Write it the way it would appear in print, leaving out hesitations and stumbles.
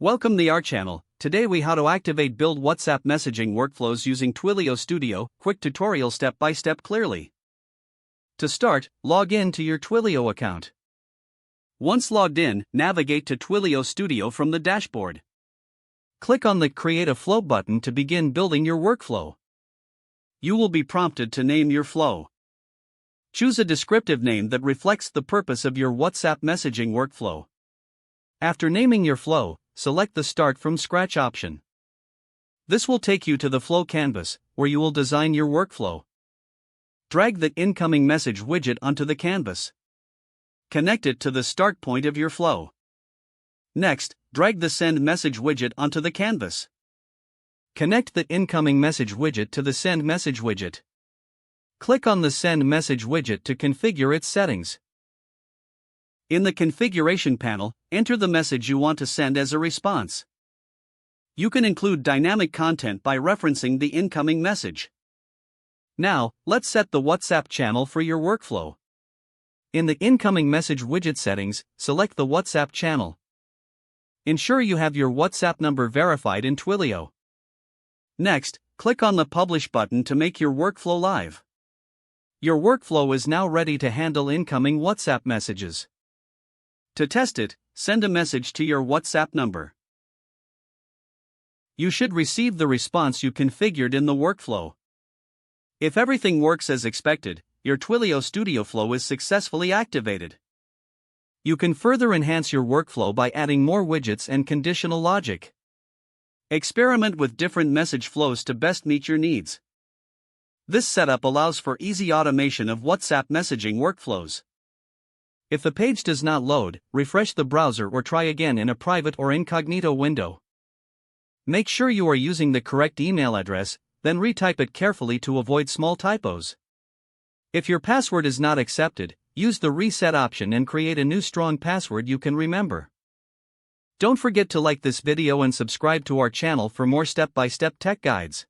Welcome to our channel. Today we how to activate build WhatsApp messaging workflows using Twilio Studio, quick tutorial step by step clearly. To start, log in to your Twilio account. Once logged in, navigate to Twilio Studio from the dashboard. Click on the Create a Flow button to begin building your workflow. You will be prompted to name your flow. Choose a descriptive name that reflects the purpose of your WhatsApp messaging workflow. After naming your flow, select the Start from Scratch option. This will take you to the flow canvas, where you will design your workflow. Drag the incoming message widget onto the canvas. Connect it to the start point of your flow. Next, drag the Send Message widget onto the canvas. Connect the incoming message widget to the Send Message widget. Click on the Send Message widget to configure its settings. In the configuration panel, enter the message you want to send as a response. You can include dynamic content by referencing the incoming message. Now, let's set the WhatsApp channel for your workflow. In the incoming message widget settings, select the WhatsApp channel. Ensure you have your WhatsApp number verified in Twilio. Next, click on the Publish button to make your workflow live. Your workflow is now ready to handle incoming WhatsApp messages. To test it, send a message to your WhatsApp number. You should receive the response you configured in the workflow. If everything works as expected, your Twilio Studio flow is successfully activated. You can further enhance your workflow by adding more widgets and conditional logic. Experiment with different message flows to best meet your needs. This setup allows for easy automation of WhatsApp messaging workflows. If the page does not load, refresh the browser or try again in a private or incognito window. Make sure you are using the correct email address, then retype it carefully to avoid small typos. If your password is not accepted, use the reset option and create a new strong password you can remember. Don't forget to like this video and subscribe to our channel for more step-by-step tech guides.